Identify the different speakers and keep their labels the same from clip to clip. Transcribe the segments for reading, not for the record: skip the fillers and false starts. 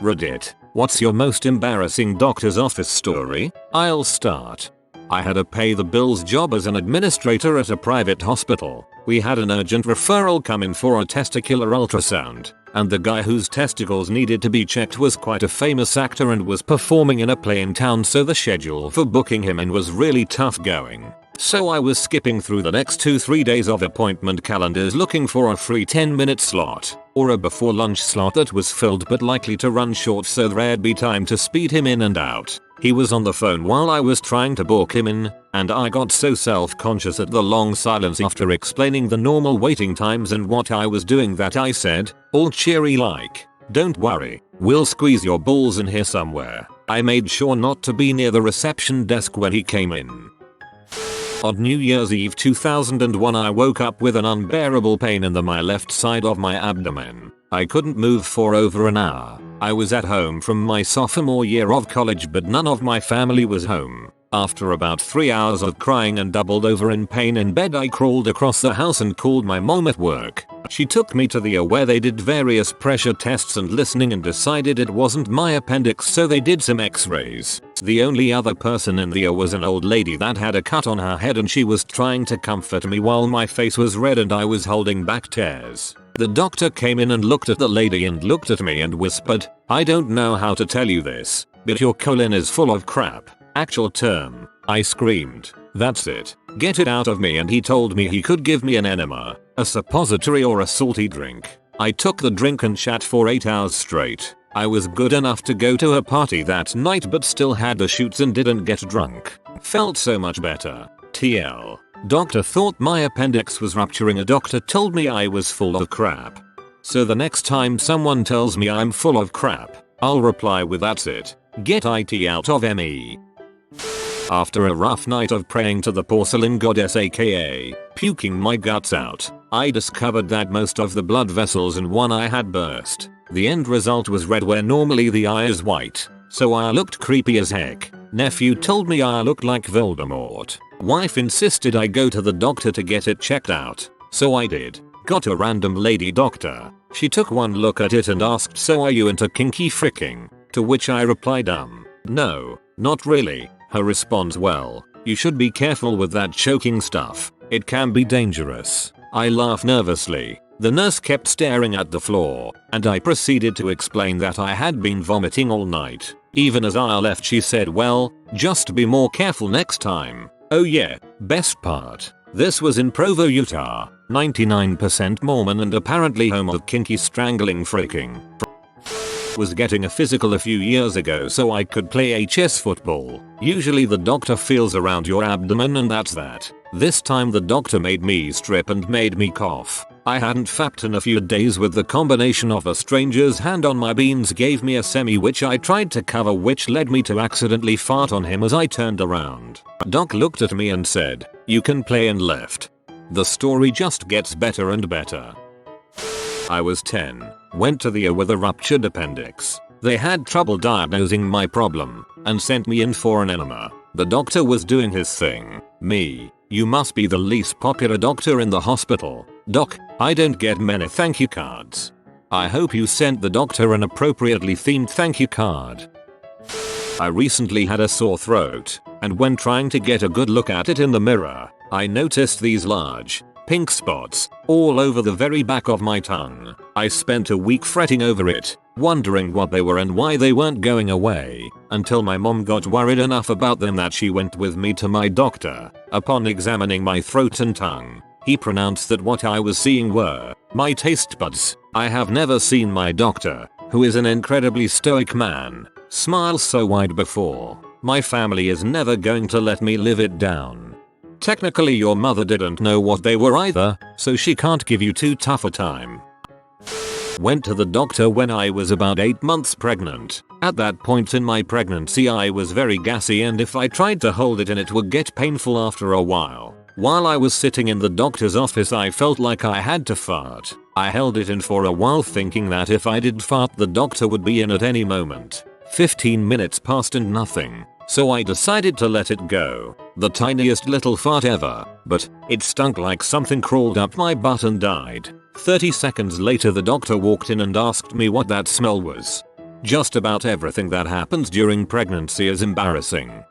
Speaker 1: Reddit, what's your most embarrassing doctor's office story? I'll start. I had a pay the bills job as an administrator at a private hospital. We had an urgent referral come in for a testicular ultrasound, and the guy whose testicles needed to be checked was quite a famous actor and was performing in a play in town, so the schedule for booking him in was really tough going. So I was skipping through the next 2-3 days of appointment calendars looking for a free 10-minute slot, or a before lunch slot that was filled but likely to run short so there'd be time to speed him in and out. He was on the phone while I was trying to book him in, and I got so self-conscious at the long silence after explaining the normal waiting times and what I was doing that I said, all cheery like, "Don't worry, we'll squeeze your balls in here somewhere." I made sure not to be near the reception desk when he came in. On New Year's Eve 2001, I woke up with an unbearable pain in my left side of my abdomen. I couldn't move for over an hour. I was at home from my sophomore year of college, but none of my family was home. After about 3 hours of crying and doubled over in pain in bed, I crawled across the house and called my mom at work. She took me to the ER where they did various pressure tests and listening and decided it wasn't my appendix, so they did some x-rays. The only other person in the ER was an old lady that had a cut on her head, and she was trying to comfort me while my face was red and I was holding back tears. The doctor came in and looked at the lady and looked at me and whispered, "I don't know how to tell you this, but your colon is full of crap." Actual term. I screamed, "That's it. Get it out of me," and he told me he could give me an enema, a suppository or a salty drink. I took the drink and shat for 8 hours straight. I was good enough to go to a party that night but still had the shoots and didn't get drunk. Felt so much better. TL. Doctor thought my appendix was rupturing. A doctor told me I was full of crap. So the next time someone tells me I'm full of crap, I'll reply with, "That's it. Get it out of me." After a rough night of praying to the porcelain goddess aka puking my guts out, I discovered that most of the blood vessels in one eye had burst. The end result was red where normally the eye is white, so I looked creepy as heck. Nephew told me I looked like Voldemort. Wife insisted I go to the doctor to get it checked out, so I did. Got a random lady doctor. She took one look at it and asked, "So are you into kinky fricking?" To which I replied, "No, not really." Her response, "Well, you should be careful with that choking stuff. It can be dangerous." I laughed nervously. The nurse kept staring at the floor, and I proceeded to explain that I had been vomiting all night. Even as I left, she said, "Well, just be more careful next time." Oh yeah, best part. This was in Provo, Utah, 99% Mormon and apparently home of kinky strangling fricking. Was getting a physical a few years ago so I could play HS football. Usually the doctor feels around your abdomen and that's that. This time the doctor made me strip and made me cough. I hadn't fapped in a few days with the combination of a stranger's hand on my beans gave me a semi which I tried to cover, which led me to accidentally fart on him as I turned around. Doc looked at me and said, "You can play," and left. The story just gets better and better. I was 10. Went to the ER with a ruptured appendix. They had trouble diagnosing my problem and sent me in for an enema. The doctor was doing his thing. Me, "You must be the least popular doctor in the hospital. Doc, I don't get many thank you cards." I hope you sent the doctor an appropriately themed thank you card. I recently had a sore throat, and when trying to get a good look at it in the mirror, I noticed these large, pink spots all over the very back of my tongue. I spent a week fretting over it, wondering what they were and why they weren't going away, until my mom got worried enough about them that she went with me to my doctor. Upon examining my throat and tongue, he pronounced that what I was seeing were my taste buds. I have never seen my doctor, who is an incredibly stoic man, smile so wide before. My family is never going to let me live it down. Technically your mother didn't know what they were either, so she can't give you too tough a time. Went to the doctor when I was about 8 months pregnant. At that point in my pregnancy I was very gassy, and if I tried to hold it in it would get painful after a while. While I was sitting in the doctor's office I felt like I had to fart. I held it in for a while thinking that if I did fart the doctor would be in at any moment. 15 minutes passed and nothing. So I decided to let it go. The tiniest little fart ever, but it stunk like something crawled up my butt and died. 30 seconds later the doctor walked in and asked me what that smell was. Just about everything that happens during pregnancy is embarrassing.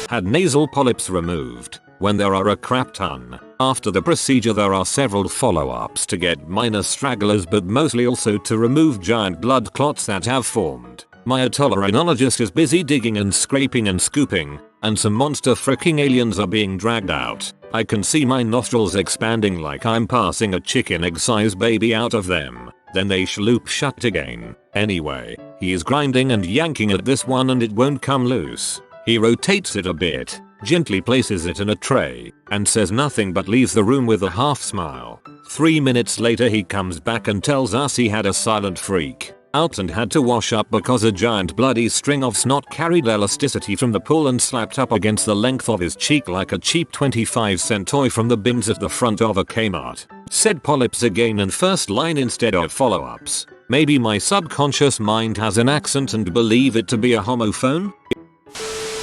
Speaker 1: Had nasal polyps removed. When there are a crap ton. After the procedure there are several follow-ups to get minor stragglers but mostly also to remove giant blood clots that have formed. My otolaryngologist is busy digging and scraping and scooping, and some monster freaking aliens are being dragged out. I can see my nostrils expanding like I'm passing a chicken egg-sized baby out of them. Then they shloop shut again. Anyway, he is grinding and yanking at this one and it won't come loose. He rotates it a bit, gently places it in a tray, and says nothing but leaves the room with a half smile. 3 minutes later he comes back and tells us he had a silent freak out and had to wash up because a giant bloody string of snot carried elasticity from the pool and slapped up against the length of his cheek like a cheap 25-cent toy from the bins at the front of a Kmart. Said polyps again in first line instead of follow-ups. Maybe my subconscious mind has an accent and believe it to be a homophone?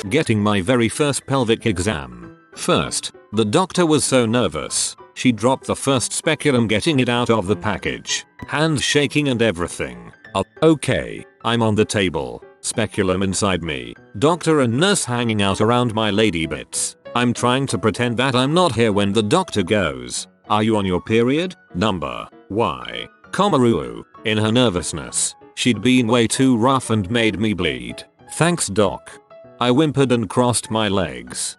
Speaker 1: Getting my very first pelvic exam. First, the doctor was so nervous. She dropped the first speculum getting it out of the package. Hands shaking and everything. Okay, I'm on the table. Speculum inside me. Doctor and nurse hanging out around my lady bits. I'm trying to pretend that I'm not here when the doctor goes. Are you on your period? Number. Why? Komaru. In her nervousness. She'd been way too rough and made me bleed. Thanks doc. I whimpered and crossed my legs.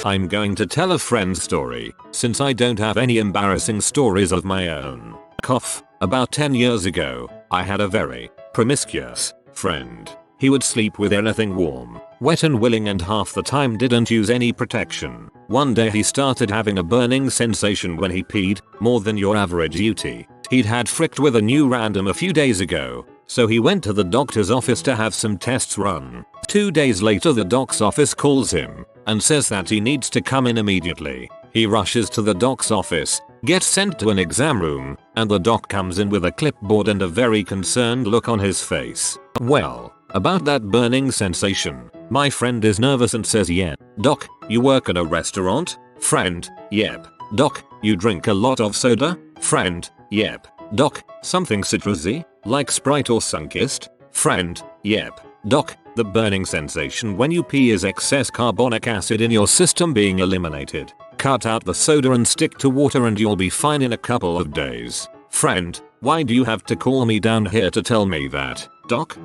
Speaker 1: I'm going to tell a friend's story, since I don't have any embarrassing stories of my own. Cough. About 10 years ago, I had a very promiscuous friend. He would sleep with anything warm, wet and willing and half the time didn't use any protection. One day he started having a burning sensation when he peed, more than your average UT. He'd had fricked with a new random a few days ago, so he went to the doctor's office to have some tests run. 2 days later the doc's office calls him and says that he needs to come in immediately. He rushes to the doc's office, gets sent to an exam room, and the doc comes in with a clipboard and a very concerned look on his face. Well, about that burning sensation, my friend is nervous and says yeah. Doc, you work at a restaurant? Friend, yep. Doc, you drink a lot of soda? Friend, yep. Doc, something citrusy, like Sprite or Sunkist? Friend, yep. Doc, the burning sensation when you pee is excess carbonic acid in your system being eliminated. Cut out the soda and stick to water and you'll be fine in a couple of days. Friend, why do you have to call me down here to tell me that? Doc,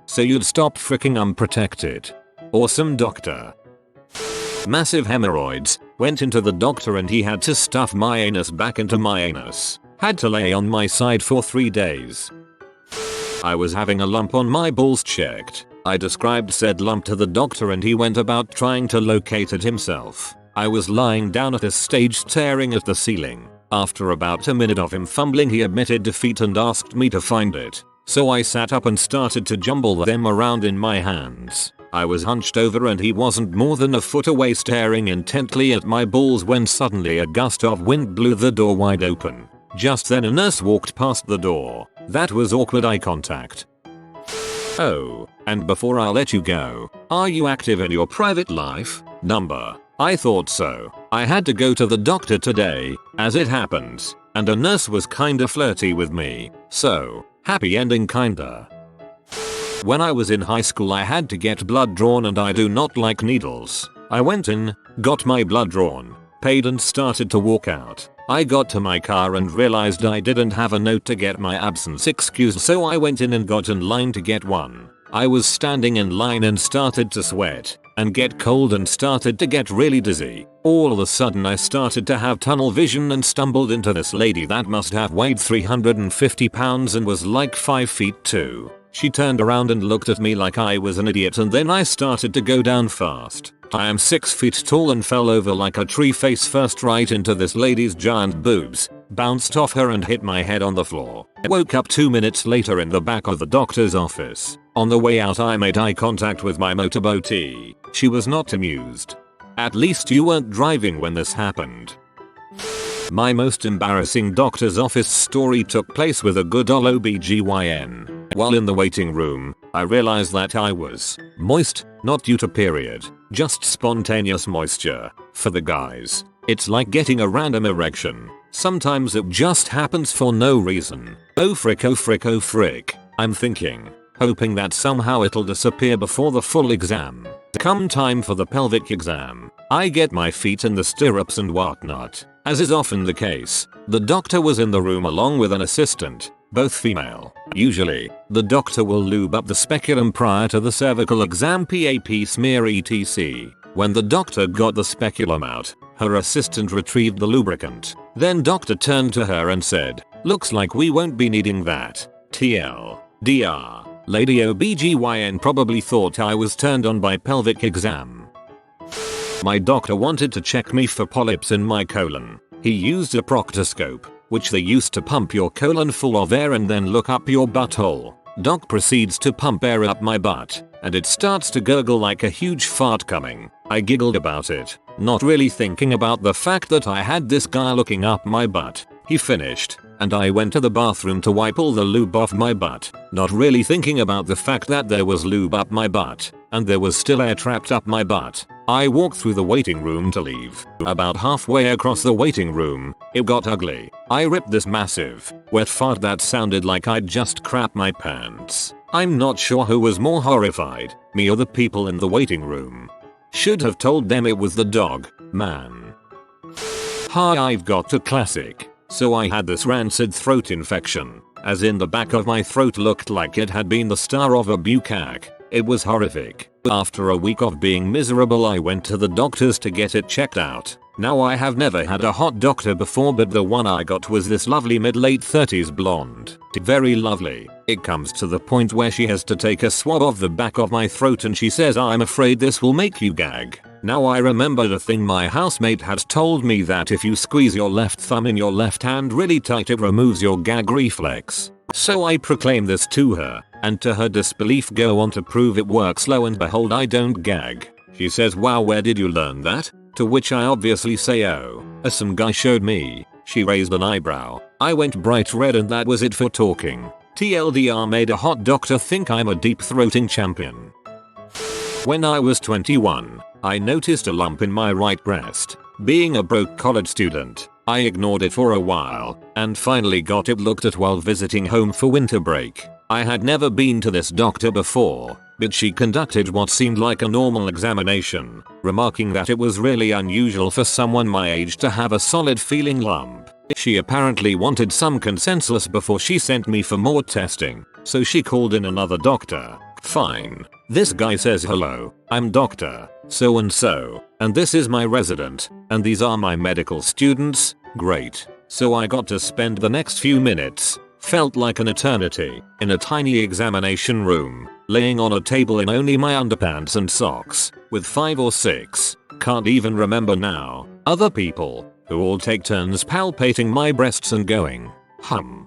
Speaker 1: so you'd stop freaking unprotected. Awesome doctor. Massive hemorrhoids, went into the doctor and he had to stuff my anus back into my anus. Had to lay on my side for 3 days. I was having a lump on my balls checked. I described said lump to the doctor and he went about trying to locate it himself. I was lying down at a stage staring at the ceiling. After about a minute of him fumbling he admitted defeat and asked me to find it. So I sat up and started to jumble them around in my hands. I was hunched over and he wasn't more than a foot away staring intently at my balls when suddenly a gust of wind blew the door wide open. Just then a nurse walked past the door. That was awkward eye contact. Oh, and before I let you go, are you active in your private life? Number. I thought so. I had to go to the doctor today, as it happens, and a nurse was kinda flirty with me. So, happy ending kinda. When I was in high school I had to get blood drawn and I do not like needles. I went in, got my blood drawn, paid and started to walk out. I got to my car and realized I didn't have a note to get my absence excused, so I went in and got in line to get one. I was standing in line and started to sweat and get cold and started to get really dizzy. All of a sudden I started to have tunnel vision and stumbled into this lady that must have weighed 350 pounds and was like 5 feet 2. She turned around and looked at me like I was an idiot and then I started to go down fast. I am 6 feet tall and fell over like a tree face first right into this lady's giant boobs, bounced off her and hit my head on the floor. I woke up 2 minutes later in the back of the doctor's office. On the way out I made eye contact with my motorboatie. She was not amused. At least you weren't driving when this happened. My most embarrassing doctor's office story took place with a good ol' OBGYN. While in the waiting room, I realized that I was moist, not due to period, just spontaneous moisture. For the guys, it's like getting a random erection. Sometimes it just happens for no reason. Oh frick, oh frick, oh frick. I'm thinking, hoping that somehow it'll disappear before the full exam. Come time for the pelvic exam, I get my feet in the stirrups and whatnot. As is often the case, the doctor was in the room along with an assistant, both female. Usually, the doctor will lube up the speculum prior to the cervical exam PAP smear etc. When the doctor got the speculum out, her assistant retrieved the lubricant. Then doctor turned to her and said, "Looks like we won't be needing that." TLDR. Lady OBGYN probably thought I was turned on by pelvic exam. My doctor wanted to check me for polyps in my colon. He used a proctoscope, which they used to pump your colon full of air and then look up your butthole. Doc proceeds to pump air up my butt, and it starts to gurgle like a huge fart coming. I giggled about it, not really thinking about the fact that I had this guy looking up my butt. He finished, and I went to the bathroom to wipe all the lube off my butt, not really thinking about the fact that there was lube up my butt, and there was still air trapped up my butt. I walked through the waiting room to leave. About halfway across the waiting room, it got ugly. I ripped this massive, wet fart that sounded like I'd just crapped my pants. I'm not sure who was more horrified, me or the people in the waiting room. Should have told them it was the dog, man. Hi, I've got a classic. So I had this rancid throat infection, as in the back of my throat looked like it had been the star of a bukkake. It was horrific. After a week of being miserable, I went to the doctors to get it checked out. Now I have never had a hot doctor before, but the one I got was this lovely mid-late 30s blonde. Very lovely. It comes to the point where she has to take a swab of the back of my throat and she says, "I'm afraid this will make you gag." Now I remember the thing my housemate had told me, that if you squeeze your left thumb in your left hand really tight it removes your gag reflex. So I proclaim this to her, and to her disbelief go on to prove it works. Lo and behold, I don't gag. She says, "Wow, where did you learn that?" To which I obviously say, "Oh, some guy showed me." She raised an eyebrow. I went bright red and that was it for talking. TLDR made a hot doctor think I'm a deep throating champion. When I was 21, I noticed a lump in my right breast. Being a broke college student, I ignored it for a while, and finally got it looked at while visiting home for winter break. I had never been to this doctor before, but she conducted what seemed like a normal examination, remarking that it was really unusual for someone my age to have a solid feeling lump. She apparently wanted some consensus before she sent me for more testing, so she called in another doctor. Fine. This guy says, "Hello, I'm Dr. So and so, and this is my resident, and these are my medical students." Great. So I got to spend the next few minutes, felt like an eternity, in a tiny examination room, laying on a table in only my underpants and socks, with 5 or 6, can't even remember now, other people, who all take turns palpating my breasts and going, hum,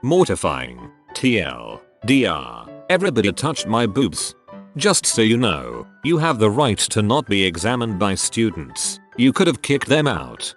Speaker 1: mortifying. TLDR. Everybody touched my boobs. Just so you know, you have the right to not be examined by students. You could have kicked them out.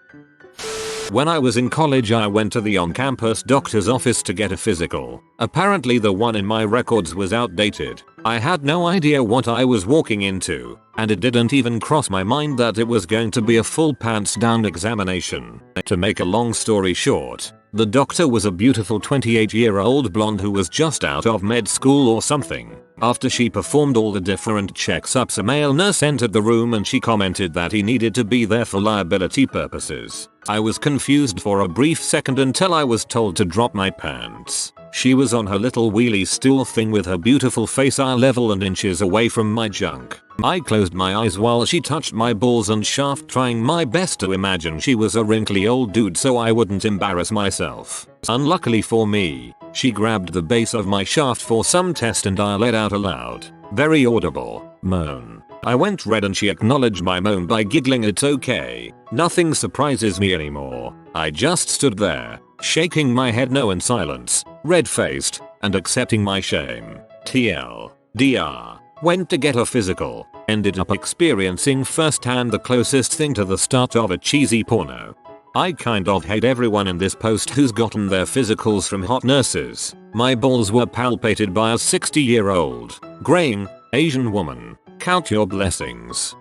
Speaker 1: When I was in college, I went to the on-campus doctor's office to get a physical. Apparently the one in my records was outdated. I had no idea what I was walking into, and it didn't even cross my mind that it was going to be a full pants down examination. To make a long story short, the doctor was a beautiful 28-year-old blonde who was just out of med school or something. After she performed all the different checks-ups, a male nurse entered the room and she commented that he needed to be there for liability purposes. I was confused for a brief second until I was told to drop my pants. She was on her little wheelie stool thing with her beautiful face eye level and inches away from my junk. I closed my eyes while she touched my balls and shaft, trying my best to imagine she was a wrinkly old dude so I wouldn't embarrass myself. Unluckily for me, she grabbed the base of my shaft for some test and I let out a loud, very audible, moan. I went red and she acknowledged my moan by giggling. It's okay. Nothing surprises me anymore. I just stood there, shaking my head no in silence, red-faced, and accepting my shame. TLDR. Went to get a physical, ended up experiencing firsthand the closest thing to the start of a cheesy porno. I kind of hate everyone in this post who's gotten their physicals from hot nurses. My balls were palpated by a 60-year-old, graying, Asian woman. Count your blessings.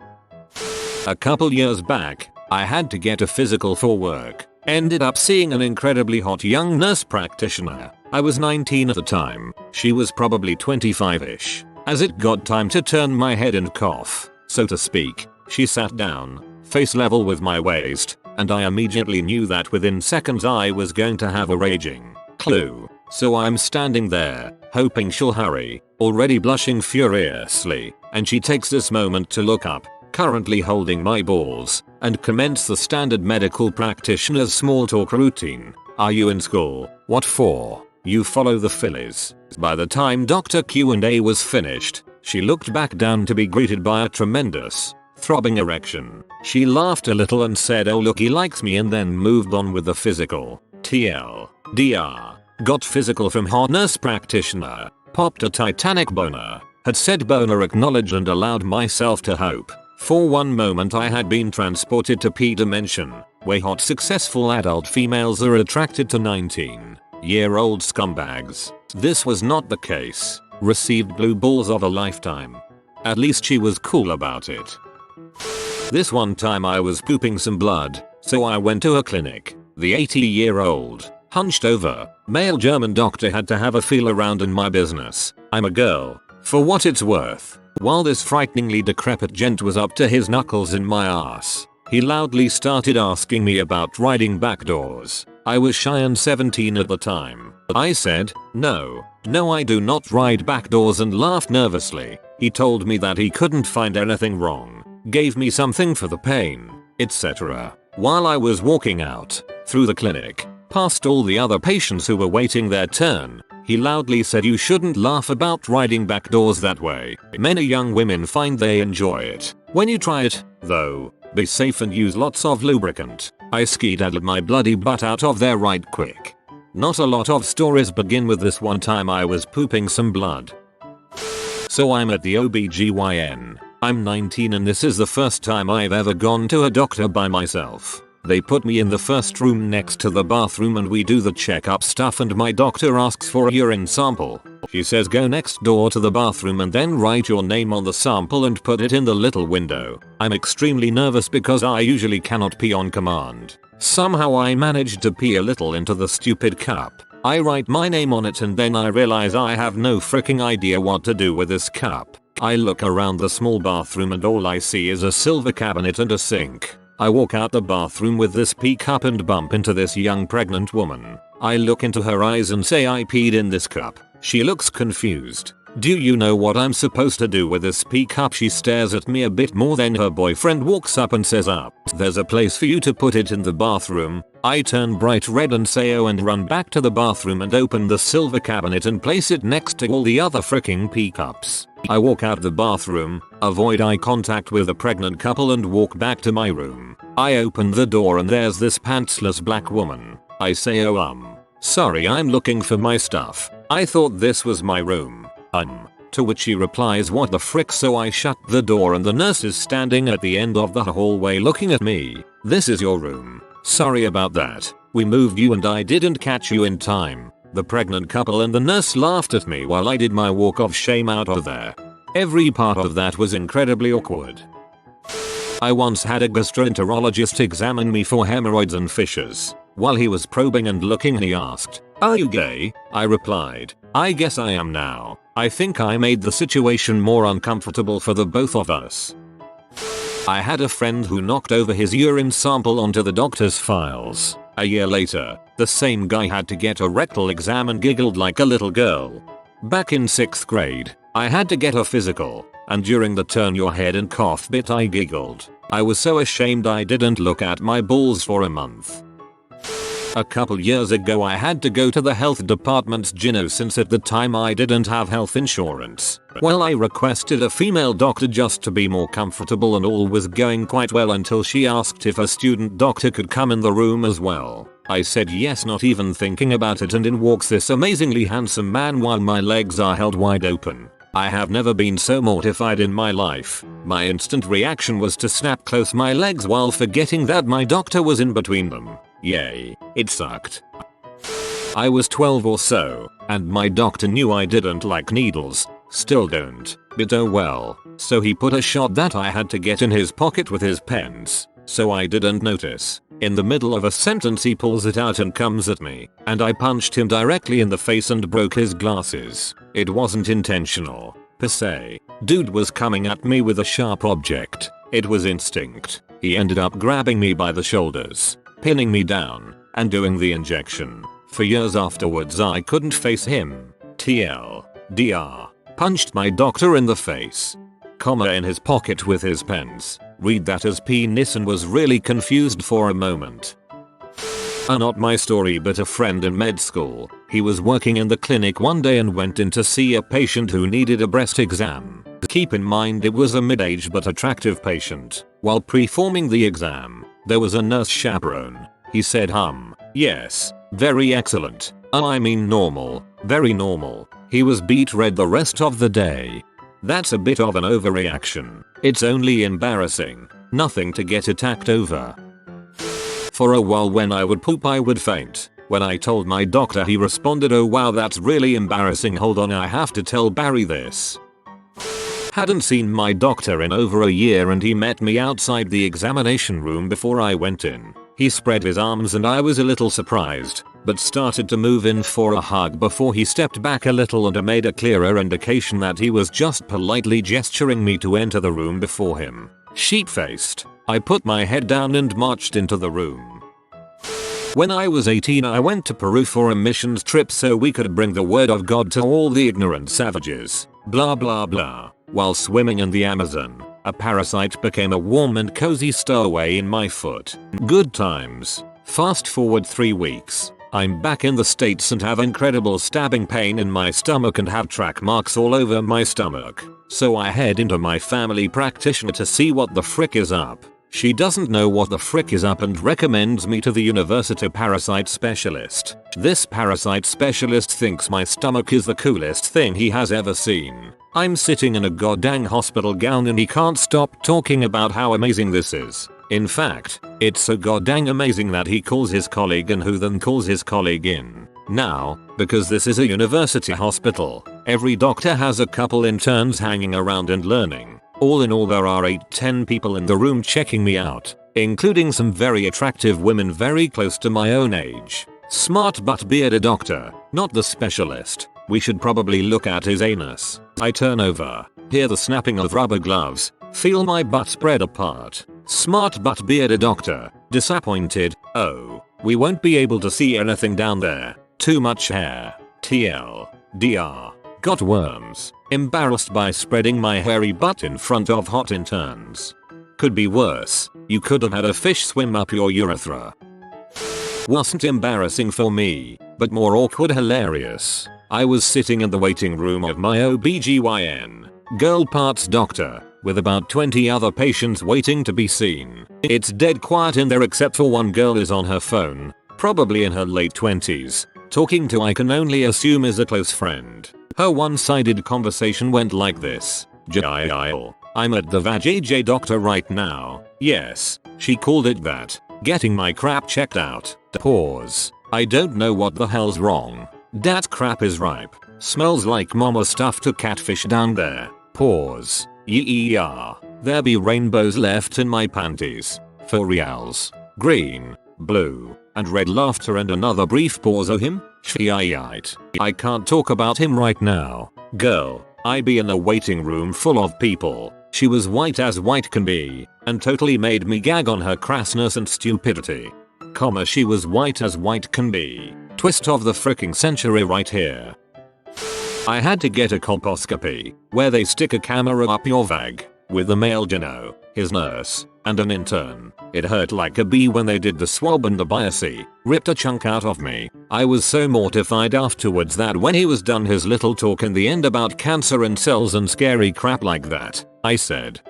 Speaker 1: A couple years back, I had to get a physical for work. Ended up seeing an incredibly hot young nurse practitioner. I was 19 at the time. She was probably 25ish. As it got time to turn my head and cough, so to speak, she sat down, face level with my waist, and I immediately knew that within seconds I was going to have a raging clue. So I'm standing there, hoping she'll hurry, already blushing furiously, and she takes this moment to look up, currently holding my balls, and commence the standard medical practitioner's small talk routine. Are you in school? What for? You follow the fillies. By the time Dr. Q&A was finished, she looked back down to be greeted by a tremendous, throbbing erection. She laughed a little and said, "Oh look, he likes me," and then moved on with the physical. TLDR. Got physical from hot nurse practitioner. Popped a Titanic boner. Had said boner acknowledged and allowed myself to hope. For one moment I had been transported to P dimension, where hot successful adult females are attracted to 19-year-old scumbags. This was not the case. Received blue balls of a lifetime. At least she was cool about it. This one time I was pooping some blood, so I went to a clinic. The 80-year-old, hunched over, male German doctor had to have a feel around in my business. I'm a girl. For what it's worth. While this frighteningly decrepit gent was up to his knuckles in my ass, he loudly started asking me about riding back doors. I was shy and 17 at the time. I said, no I do not ride back doors, and laughed nervously. He told me that he couldn't find anything wrong, gave me something for the pain, etc. While I was walking out, through the clinic, past all the other patients who were waiting their turn, he loudly said, "You shouldn't laugh about riding back doors that way. Many young women find they enjoy it. When you try it, though, be safe and use lots of lubricant." I skedaddled my bloody butt out of there right quick. Not a lot of stories begin with this one time I was pooping some blood. So I'm at the OBGYN. I'm 19 and this is the first time I've ever gone to a doctor by myself. They put me in the first room next to the bathroom and we do the checkup stuff, and my doctor asks for a urine sample. She says, "Go next door to the bathroom and then write your name on the sample and put it in the little window." I'm extremely nervous because I usually cannot pee on command. Somehow I managed to pee a little into the stupid cup. I write my name on it and then I realize I have no freaking idea what to do with this cup. I look around the small bathroom and all I see is a silver cabinet and a sink. I walk out the bathroom with this pee cup and bump into this young pregnant woman. I look into her eyes and say, "I peed in this cup." She looks confused. "Do you know what I'm supposed to do with this pee cup?" She stares at me a bit more, then her boyfriend walks up and says, "There's a place for you to put it in the bathroom." I turn bright red and say "Oh," and run back to the bathroom and open the silver cabinet and place it next to all the other freaking pee cups. I walk out the bathroom, avoid eye contact with the pregnant couple, and walk back to my room. I open the door and there's this pantsless black woman. I say, "Oh, sorry, I'm looking for my stuff. I thought this was my room." To which she replies, "What the frick?" So I shut the door and the nurse is standing at the end of the hallway looking at me. "This is your room. Sorry about that. We moved you and I didn't catch you in time." The pregnant couple and the nurse laughed at me while I did my walk of shame out of there. Every part of that was incredibly awkward. I once had a gastroenterologist examine me for hemorrhoids and fissures. While he was probing and looking, he asked, "Are you gay?" I replied, "I guess I am now." I think I made the situation more uncomfortable for the both of us. I had a friend who knocked over his urine sample onto the doctor's files. A year later, the same guy had to get a rectal exam and giggled like a little girl. Back in 6th grade, I had to get a physical, and during the turn your head and cough bit I giggled. I was so ashamed I didn't look at my balls for a month. A couple years ago I had to go to the health department's gyno since at the time I didn't have health insurance. Well, I requested a female doctor just to be more comfortable and all was going quite well until she asked if a student doctor could come in the room as well. I said yes, not even thinking about it, and in walks this amazingly handsome man while my legs are held wide open. I have never been so mortified in my life. My instant reaction was to snap close my legs while forgetting that my doctor was in between them. Yay, it sucked. I was 12 or so, and my doctor knew I didn't like needles, still don't, but oh well, so he put a shot that I had to get in his pocket with his pens, so I didn't notice. In the middle of a sentence he pulls it out and comes at me, and I punched him directly in the face and broke his glasses. It wasn't intentional, per se. Dude was coming at me with a sharp object. It was instinct. He ended up grabbing me by the shoulders, pinning me down, and doing the injection. For years afterwards I couldn't face him. TLDR. Punched my doctor in the face. Comma in his pocket with his pens. Read that as penis and was really confused for a moment. Not my story but a friend in med school. He was working in the clinic one day and went in to see a patient who needed a breast exam. Keep in mind it was a mid-aged but attractive patient. While performing the exam, there was a nurse chaperone. He said yes, very excellent. I mean normal, very normal. He was beet red the rest of the day. That's a bit of an overreaction. It's only embarrassing. Nothing to get attacked over. For a while when I would poop I would faint. When I told my doctor he responded, "Oh wow, that's really embarrassing. Hold on, I have to tell Barry this." Hadn't seen my doctor in over a year and he met me outside the examination room before I went in. He spread his arms and I was a little surprised, but started to move in for a hug before he stepped back a little and made a clearer indication that he was just politely gesturing me to enter the room before him. Sheep-faced, I put my head down and marched into the room. When I was 18 I went to Peru for a missions trip so we could bring the word of God to all the ignorant savages. Blah blah blah. While swimming in the Amazon, a parasite became a warm and cozy stowaway in my foot. Good times. Fast forward 3 weeks. I'm back in the States and have incredible stabbing pain in my stomach and have track marks all over my stomach. So I head into my family practitioner to see what the frick is up. She doesn't know what the frick is up and recommends me to the university parasite specialist. This parasite specialist thinks my stomach is the coolest thing he has ever seen. I'm sitting in a goddamn hospital gown and he can't stop talking about how amazing this is. In fact, it's so goddamn amazing that he calls his colleague in who then calls his colleague in. Now, because this is a university hospital, every doctor has a couple interns hanging around and learning. All in all there are 8-10 people in the room checking me out, including some very attractive women very close to my own age. Smart but bearded doctor, not the specialist. We should probably look at his anus. I turn over, hear the snapping of rubber gloves, feel my butt spread apart. Smart but bearded doctor, disappointed, "Oh, we won't be able to see anything down there. Too much hair. TLDR. Got worms. Embarrassed by spreading my hairy butt in front of hot interns. Could be worse. You could have had a fish swim up your urethra." Wasn't embarrassing for me, but more awkward hilarious. I was sitting in the waiting room of my OBGYN, girl parts doctor, with about 20 other patients waiting to be seen. It's dead quiet in there except for one girl is on her phone, probably in her late 20s, talking to I can only assume is a close friend. Her one-sided conversation went like this. "Jil, I'm at the VAJ doctor right now." Yes, she called it that. "Getting my crap checked out." Pause. "I don't know what the hell's wrong. Dat crap is ripe. Smells like mama stuffed a catfish down there." Pause. "Yeah, there be rainbows left in my panties. For reals. Green, blue, and red." Laughter and another brief pause. "Oh him? Shit. I can't talk about him right now. Girl, I be in a waiting room full of people. She was white as white can be, and totally made me gag on her crassness and stupidity. Comma, she was white as white can be. Twist of the fricking century right here. I had to get a colposcopy, where they stick a camera up your vag, with a male gynno, his nurse, and an intern. It hurt like a bee when they did the swab and the biopsy, ripped a chunk out of me. I was so mortified afterwards that when he was done his little talk in the end about cancer and cells and scary crap like that, I said,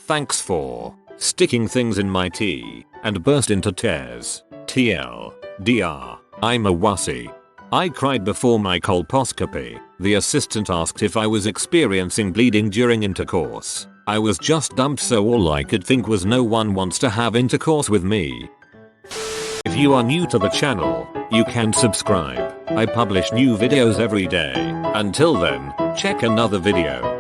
Speaker 1: thanks for sticking things in my tea, and burst into tears. TLDR, I'm a wussy. I cried before my colposcopy. The assistant asked if I was experiencing bleeding during intercourse. I was just dumped, so all I could think was no one wants to have intercourse with me. If you are new to the channel, you can subscribe. I publish new videos every day. Until then, check another video.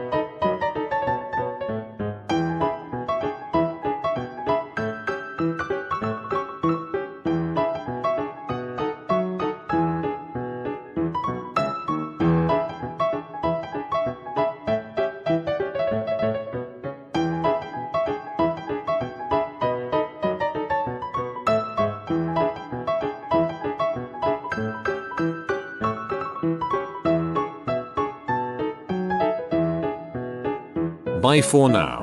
Speaker 1: Bye for now.